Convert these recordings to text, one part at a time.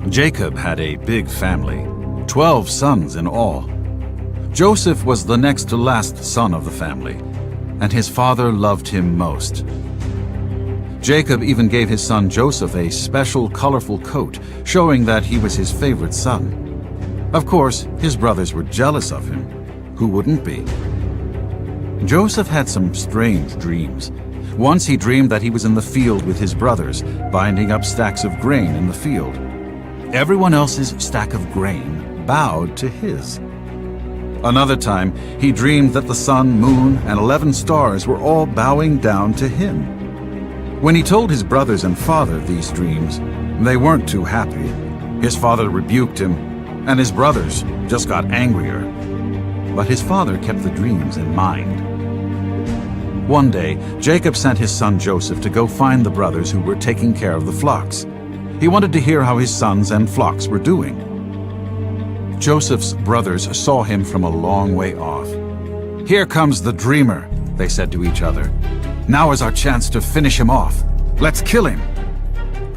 Jacob had a big family, 12 sons in all. Joseph was the next to last son of the family, and his father loved him most. Jacob even gave his son Joseph a special colorful coat, showing that he was his favorite son. Of course, his brothers were jealous of him. Who wouldn't be? Joseph had some strange dreams. Once he dreamed that he was in the field with his brothers, binding up stacks of grain in the field. Everyone else's stack of grain bowed to his. Another time, he dreamed that the sun, moon, and 11 stars were all bowing down to him. When he told his brothers and father these dreams, they weren't too happy. His father rebuked him, and his brothers just got angrier. But his father kept the dreams in mind. One day, Jacob sent his son Joseph to go find the brothers who were taking care of the flocks. He wanted to hear how his sons and flocks were doing. Joseph's brothers saw him from a long way off. "Here comes the dreamer," they said to each other. "Now is our chance to finish him off. Let's kill him."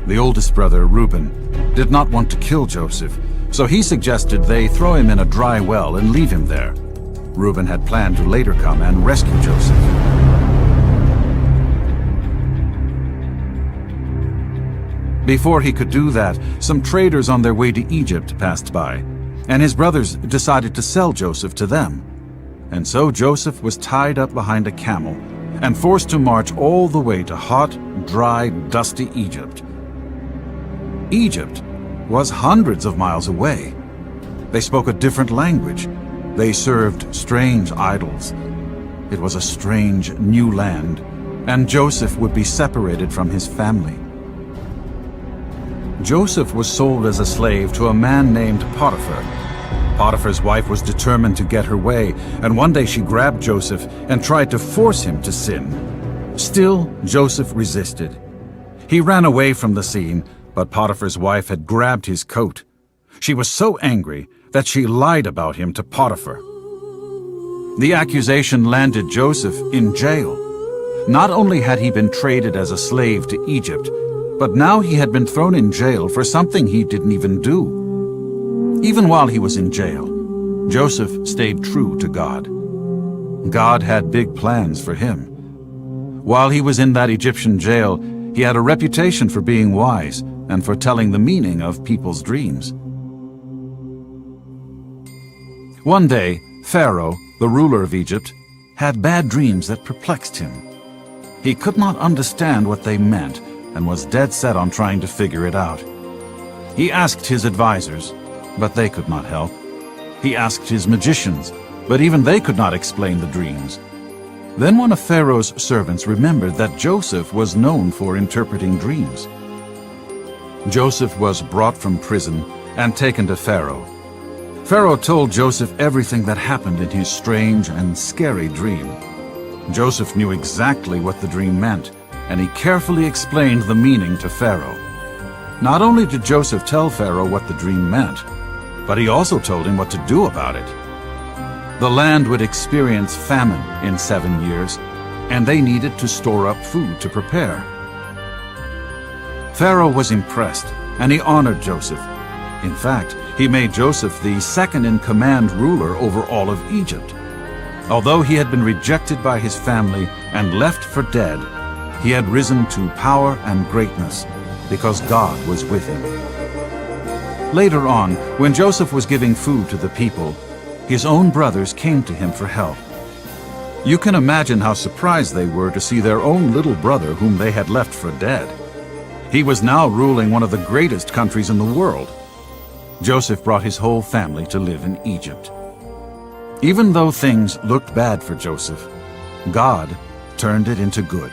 The oldest brother, Reuben, did not want to kill Joseph, so he suggested they throw him in a dry well and leave him there. Reuben had planned to later come and rescue Joseph. Before he could do that, some traders on their way to Egypt passed by, and his brothers decided to sell Joseph to them. And so Joseph was tied up behind a camel and forced to march all the way to hot, dry, dusty Egypt. Egypt was hundreds of miles away. They spoke a different language. They served strange idols. It was a strange new land, and Joseph would be separated from his family. Joseph was sold as a slave to a man named Potiphar. Potiphar's wife was determined to get her way, and one day she grabbed Joseph and tried to force him to sin. Still, Joseph resisted. He ran away from the scene, but Potiphar's wife had grabbed his coat. She was so angry that she lied about him to Potiphar. The accusation landed Joseph in jail. Not only had he been traded as a slave to Egypt, but now he had been thrown in jail for something he didn't even do. Even while he was in jail, Joseph stayed true to God. God had big plans for him. While he was in that Egyptian jail, he had a reputation for being wise and for telling the meaning of people's dreams. One day, Pharaoh, the ruler of Egypt, had bad dreams that perplexed him. He could not understand what they meant and was dead set on trying to figure it out. He asked his advisors, but they could not help. He asked his magicians, but even they could not explain the dreams. Then one of Pharaoh's servants remembered that Joseph was known for interpreting dreams. Joseph was brought from prison and taken to Pharaoh. Pharaoh told Joseph everything that happened in his strange and scary dream. Joseph knew exactly what the dream meant, and he carefully explained the meaning to Pharaoh. Not only did Joseph tell Pharaoh what the dream meant, but he also told him what to do about it. The land would experience famine in 7 years, and they needed to store up food to prepare. Pharaoh was impressed, and he honored Joseph. In fact, he made Joseph the second-in-command ruler over all of Egypt. Although he had been rejected by his family and left for dead, he had risen to power and greatness because God was with him. Later on, when Joseph was giving food to the people, his own brothers came to him for help. You can imagine how surprised they were to see their own little brother whom they had left for dead. He was now ruling one of the greatest countries in the world. Joseph brought his whole family to live in Egypt. Even though things looked bad for Joseph, God turned it into good.